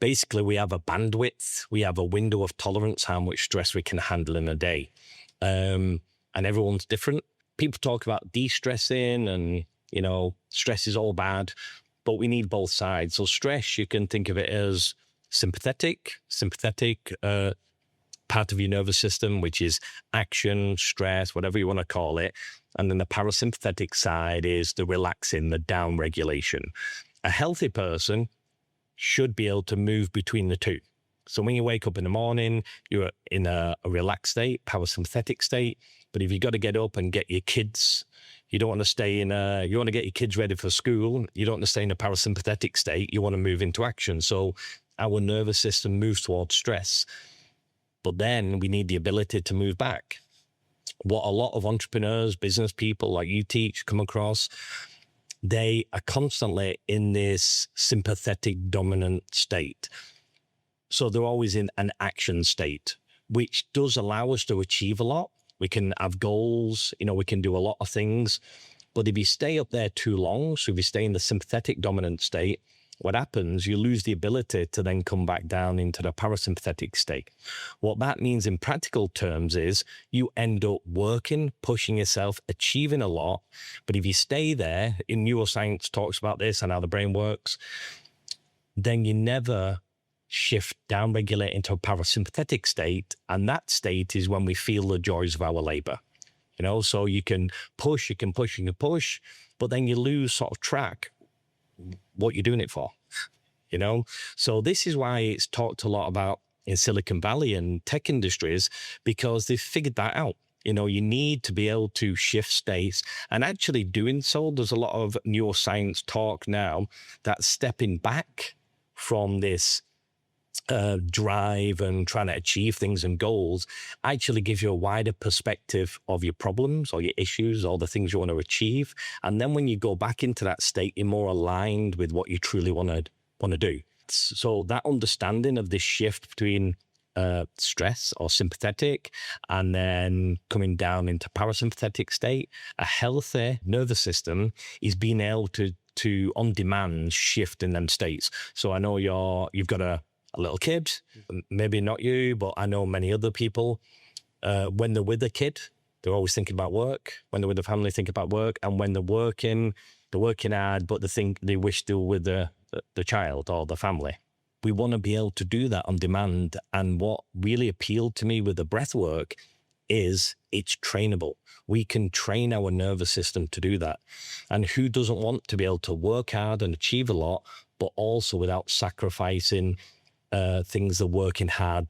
basically we have a bandwidth, we have a window of tolerance, how much stress we can handle in a day. And everyone's different. People talk about de-stressing and, stress is all bad, but we need both sides. So stress, you can think of it as sympathetic part of your nervous system, which is action, stress, whatever you want to call it. And then the parasympathetic side is the relaxing, the down regulation. A healthy person should be able to move between the two. So when you wake up in the morning, you're in a relaxed state, parasympathetic state. But if you got to get up and get your kids, you don't want to stay you want to get your kids ready for school. You don't want to stay in a parasympathetic state. You want to move into action. So our nervous system moves towards stress. But then we need the ability to move back. What a lot of entrepreneurs, business people like you teach, come across, they are constantly in this sympathetic dominant state. So they're always in an action state, which does allow us to achieve a lot. We can have goals, we can do a lot of things. But if you stay up there too long, so if you stay in the sympathetic dominant state, what happens, you lose the ability to then come back down into the parasympathetic state. What that means in practical terms is you end up working, pushing yourself, achieving a lot. But if you stay there, in neuroscience talks about this and how the brain works, then you never shift down, regulate into a parasympathetic state. And that state is when we feel the joys of our labor. So you can push, but then you lose sort of track what you're doing it for, So this is why it's talked a lot about in Silicon Valley and tech industries, because they've figured that out. You need to be able to shift states, and actually doing so, there's a lot of neuroscience talk now that stepping back from this drive and trying to achieve things and goals actually gives you a wider perspective of your problems or your issues or the things you want to achieve. And then when you go back into that state, you're more aligned with what you truly want to do. So that understanding of this shift between stress or sympathetic and then coming down into parasympathetic state, a healthy nervous system is being able to on demand shift in them states. So I know you've got a little kid, maybe not you, but I know many other people, when they're with a kid, they're always thinking about work. When they're with the family, think about work. And when they're working hard, but they wish they were with the child or the family. We want to be able to do that on demand. And what really appealed to me with the breath work is it's trainable. We can train our nervous system to do that. And who doesn't want to be able to work hard and achieve a lot, but also without sacrificing things they're working hard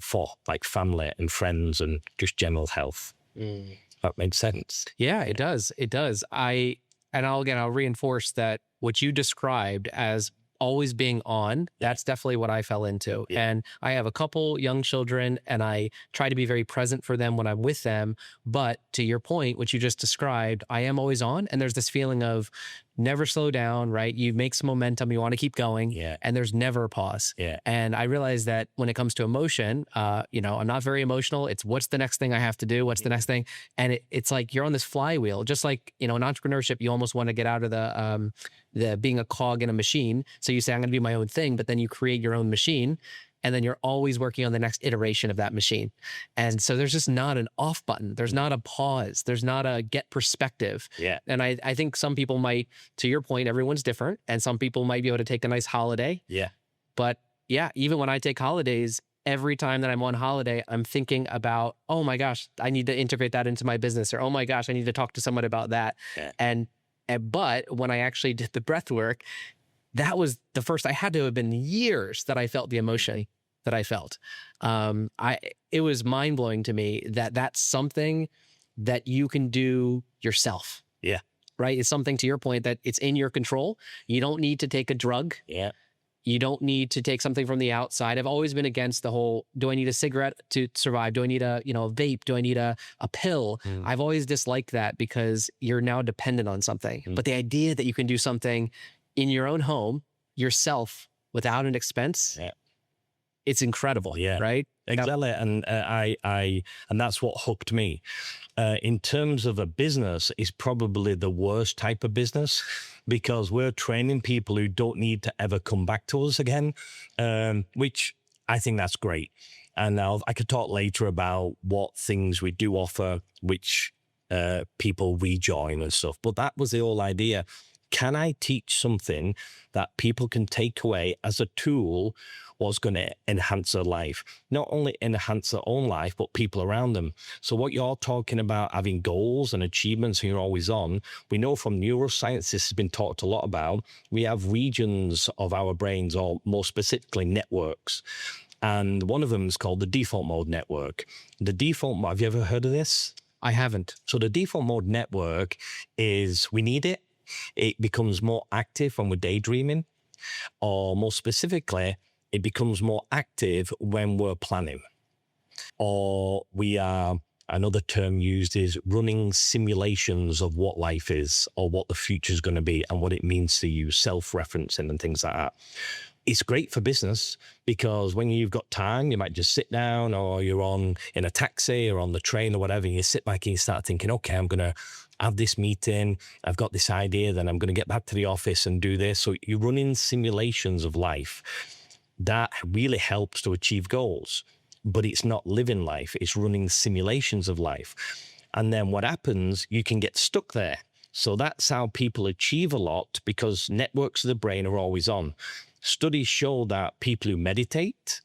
for, like family and friends and just general health. That makes sense. Yeah, it does. It does. I'll reinforce that what you described as always being on, that's definitely what I fell into. Yeah. And I have a couple young children and I try to be very present for them when I'm with them. But to your point, what you just described, I am always on. And there's this feeling of never slow down, right? You make some momentum, you want to keep going, and there's never a pause. Yeah. And I realize that when it comes to emotion, I'm not very emotional. It's what's the next thing I have to do? What's the next thing? And it's like you're on this flywheel, just like, in entrepreneurship, you almost want to get out of the being a cog in a machine. So you say, I'm going to do my own thing, but then you create your own machine. And then you're always working on the next iteration of that machine. And so there's just not an off button. There's not a pause. There's not a get perspective. Yeah. And I think some people might, to your point, everyone's different. And some people might be able to take a nice holiday. Yeah. But yeah, even when I take holidays, every time that I'm on holiday, I'm thinking about, oh my gosh, I need to integrate that into my business. Or, oh my gosh, I need to talk to someone about that. Yeah. But when I actually did the breath work, that was the first, I had to have been years that I felt the emotion that I felt. It was mind blowing to me that that's something that you can do yourself. Yeah. Right. It's something, to your point, that it's in your control. You don't need to take a drug. Yeah. You don't need to take something from the outside. I've always been against the whole, do I need a cigarette to survive? Do I need a vape? Do I need a pill? I've always disliked that because you're now dependent on something. But the idea that you can do something in your own home yourself without an expense it's incredible. Yeah. Right. Exactly. And and that's what hooked me. In terms of a business, is probably the worst type of business because we're training people who don't need to ever come back to us again, which I think that's great. And I could talk later about what things we do offer, which people rejoin and stuff. But that was the whole idea. Can I teach something that people can take away as a tool what's going to enhance their life? Not only enhance their own life, but people around them. So what you're talking about, having goals and achievements and you're always on, we know from neuroscience, this has been talked a lot about, we have regions of our brains, or more specifically networks. And one of them is called the default mode network. The default mode, have you ever heard of this? I haven't. So the default mode network is, we need it. It becomes more active when we're daydreaming, or more specifically, it becomes more active when we're planning, or we are, another term used is running simulations of what life is or what the future is going to be and what it means to you, self-referencing and things like that. It's great for business because when you've got time, you might just sit down, or you're in a taxi or on the train or whatever, and you sit back and you start thinking, okay, I'm going to have this meeting, I've got this idea, then I'm going to get back to the office and do this. So you're running simulations of life. That really helps to achieve goals, but it's not living life, it's running simulations of life. And then what happens, you can get stuck there. So that's how people achieve a lot, because networks of the brain are always on. Studies show that people who meditate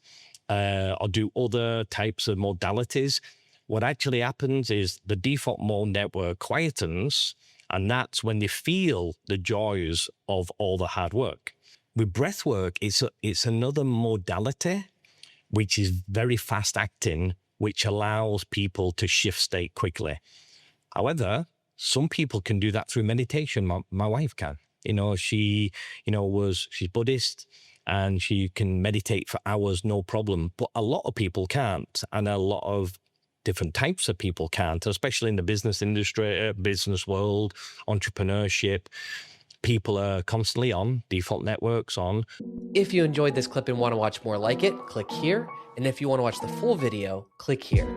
or do other types of modalities, what actually happens is the default mode network quietens, and that's when they feel the joys of all the hard work. With breath work, it's another modality which is very fast acting, which allows people to shift state quickly. However, some people can do that through meditation. My wife can. She's Buddhist and she can meditate for hours, no problem. But a lot of people can't, and a lot of different types of people can't, especially in the business industry, business world, entrepreneurship. People are constantly on, default networks on. If you enjoyed this clip and want to watch more like it, click here. And if you want to watch the full video, click here.